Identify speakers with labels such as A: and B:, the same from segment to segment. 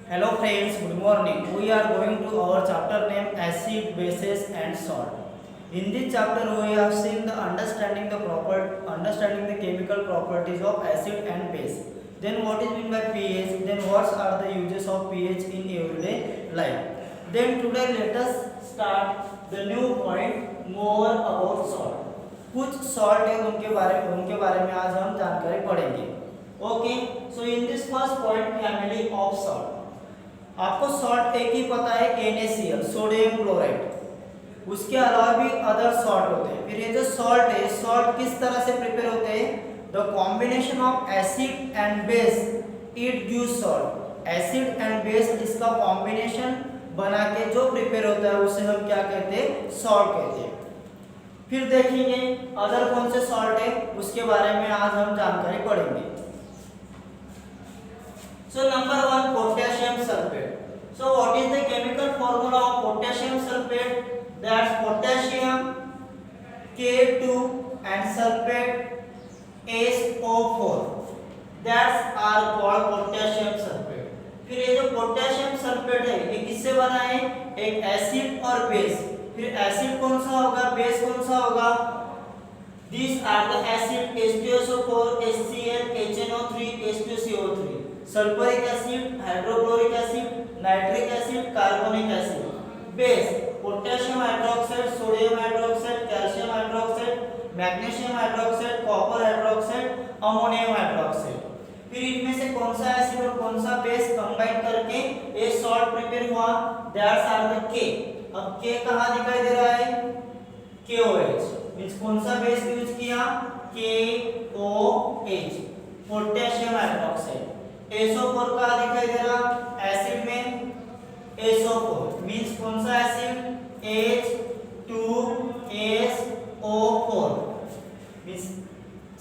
A: Hello friends, good morning. We are going to our chapter named acid, bases and salt. In this chapter we have seen the understanding the chemical properties of acid and base. Then what is meant by pH, then what are the uses of pH in everyday life. Then today let us start the new point more about salt. कुछ salt है उनके बारे में आज हम जानकारी पढ़ेंगे. Okay, so in this first point family of salt. आपको सॉल्ट एक ही पता है NaCl सोडियम क्लोराइड. उसके अलावा भी अदर सॉल्ट होते हैं. फिर ये जो सॉल्ट है, सॉल्ट किस तरह से प्रिपेयर होते हैं? The combination of acid and base it gives salt. Acid and base इसका कॉम्बिनेशन बना के जो प्रिपेयर होता है उसे हम क्या कहते हैं? सॉल्ट कहते हैं. फिर देखेंगे अदर कौन से सॉल्ट है उसके बारे में आज हम जानकारी पढ़ेंगे. So number 1, potassium sulfate. So what is the chemical formula of potassium sulfate? That's potassium K2 and sulfate SO4. That's are called potassium sulfate. फिर ये जो potassium sulfate है ये किससे बना है? एक एसिड और बेस. फिर एसिड कौन सा होगा, बेस कौन सा होगा? These are the acid H2SO4, HCl, HNO3, H2CO3. Sulphuric acid, hydrochloric acid, nitric acid, carbonic acid. Base potassium hydroxide, sodium hydroxide, calcium hydroxide, magnesium hydroxide, copper hydroxide, ammonium hydroxide. फिर इनमें से कौन सा एसिड और कौन सा बेस कंबाइन करके ये सॉल्ट प्रिपेयर हुआ? दैट्स आर द के. अब के कहां दिखाई दे रहा है? KOH. मींस कौन सा बेस यूज किया? KOH, potassium hydroxide. SO4 कहां दिखाई दे रहा? एसिड में SO4 मींस कौन सा acid? H2SO4 means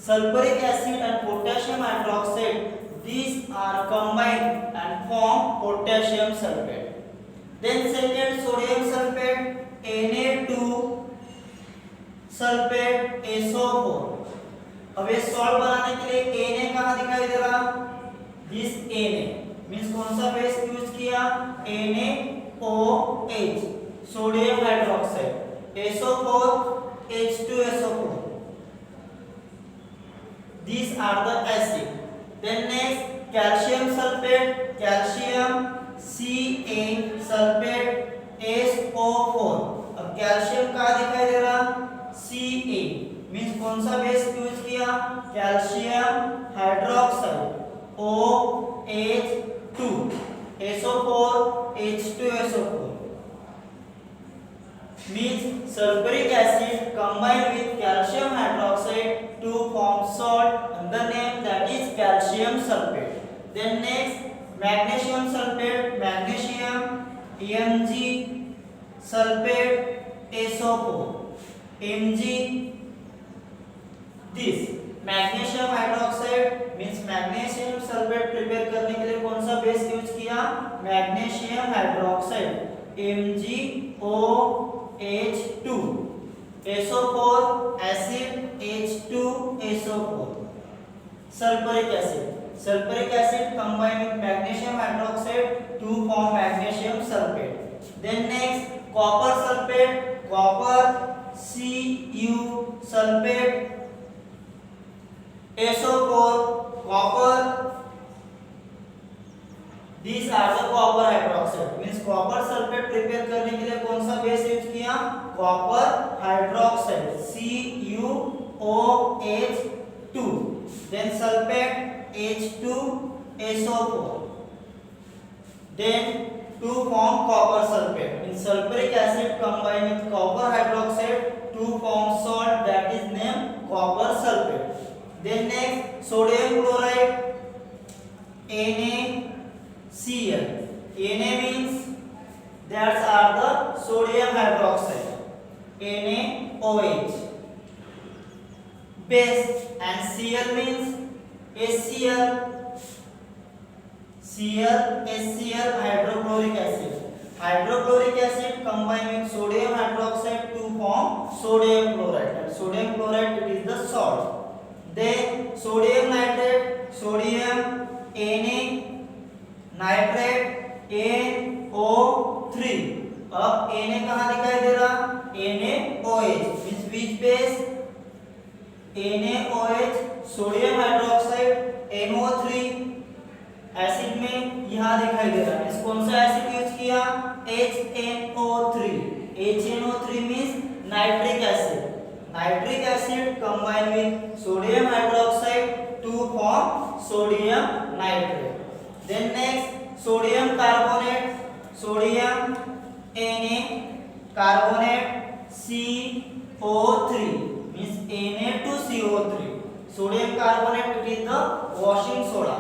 A: sulphuric acid and potassium hydroxide. These are combined and form potassium sulfate. Then second, sodium sulfate, Na2 sulphate SO4. अब ये salt बनाने के लिए Na कहां दिखाई दे रहा? दिस Na मींस कौन सा बेस यूज किया? NaOH, sodium hydroxide. SO4, H2SO4. These are the acid. Then next, calcium sulfate, calcium Ca sulfate SO4. अब कैल्शियम कहां दिखाई दे रहा? Ca मींस कौन सा बेस यूज किया? Calcium hydroxide OH2, SO4, H2SO4 means sulfuric acid combined with calcium hydroxide to form salt, and the name that is calcium sulfate. Then next, magnesium sulfate, magnesium Mg sulfate SO4, Mg. this magnesium hydroxide means magnesium sulphate prepare करने के लिए कौन सा base use किया? Magnesium hydroxide MgOH2. SO4 acid H2SO4. Sulphuric acid combine with magnesium hydroxide to form magnesium sulphate. Then next, copper sulphate, copper Cu sulphate SO4, copper. These are the copper hydroxide. Means copper sulfate prepare करने के लिए कौन सा base use किया? Copper hydroxide CuOH2. Then sulfate H2SO4. Then to form copper sulfate. Means sulfuric acid combine with copper hydroxide to form salt that is named copper sulfate. Then next, sodium chloride NaCl. Na means that are the sodium hydroxide NaOH. Base and Cl means HCl. HCl hydrochloric acid. Hydrochloric acid combine with sodium hydroxide to form sodium chloride. And sodium chloride it is the salt. Then sodium nitrate, sodium Na nitrate sodium hydroxide NO3 acid में यहाँ दिखाई दे रहा है। इस कौन सा acid use किया? HNO3। HNO3 means nitric acid. Nitric acid combine with sodium hydroxide to form sodium nitrate. Then next sodium carbonate, sodium Na carbonate CO3 means Na2CO3. Sodium carbonate it is the washing soda.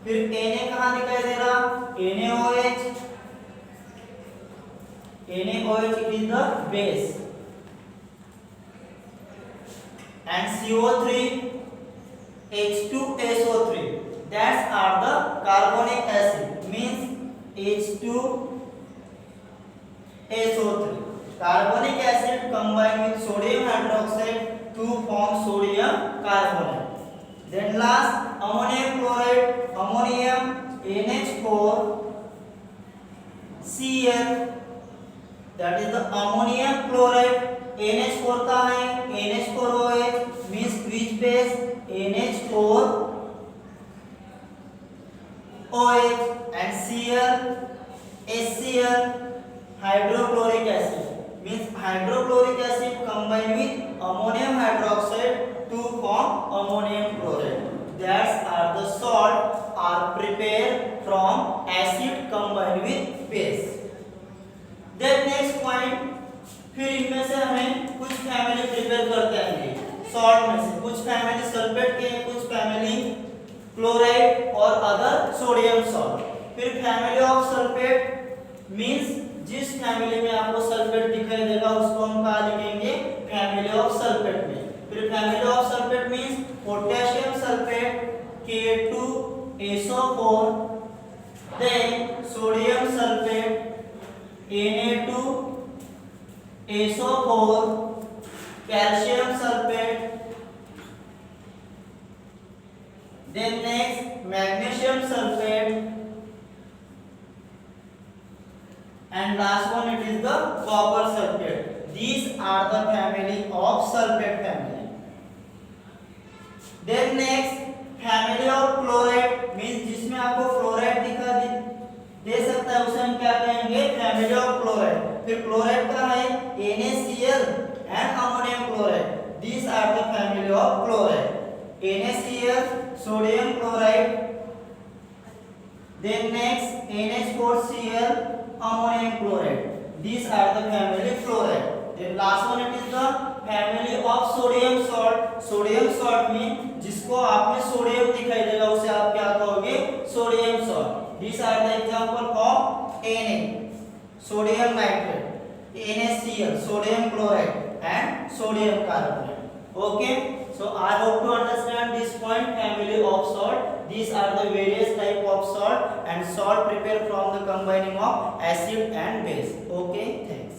A: फिर Na कहाँ दिखाई दे रहा? NaOH it is the base and CO3 H2SO3 that are the carbonic acid means H2SO3 carbonic acid combine with sodium hydroxide to form sodium carbonate. Then last ammonium chloride, ammonium NH4 Cl, that is the ammonium chloride. NH4 का है NH4OH means which base? NH4OH and Cl HCl hydrochloric acid means hydrochloric acid combine with ammonium hydroxide to form ammonium chloride. That are the salt are prepared from acid combined with base. Then next point, फिर इनमें से हमें कुछ family prepare करते हैं salt में से। कुछ फैमिली सल्फेट के हैं, कुछ फैमिली क्लोराइड और अदर सोडियम सॉल्ट। फिर फैमिली ऑफ सल्फेट मींस जिस फैमिली में आपको सल्फेट दिखाई देगा उसको हम कहाँ लिखेंगे? फैमिली ऑफ सल्फेट में। फिर family of sulphate means potassium sulphate K2SO4, then sodium sulphate Na2SO4, calcium sulfate, then next magnesium sulfate, and last one it is the copper sulfate. These are the family of sulfate family. Then next family of chloride means जिसमें आपको fluoride दे सकता है उसे हम क्या कहेंगे? Family of chloride. फिर chloride का है NaCl and ammonium chloride. These are the family of chloride. NaCl, sodium chloride. Then next NH4Cl, ammonium chloride. These are the family chloride. Then last one it is the family of sodium salt. Sodium salt में जिसको आप में sodium दिखाई देगा उसे आप क्या कहोगे? Sodium salt. These are the example of Na, sodium nitrate, NaCl, sodium chloride, and sodium carbonate. Okay, so I hope to understand this point. Family of salt. These are the various type of salt and salt prepared from the combining of acid and base. Okay, thanks.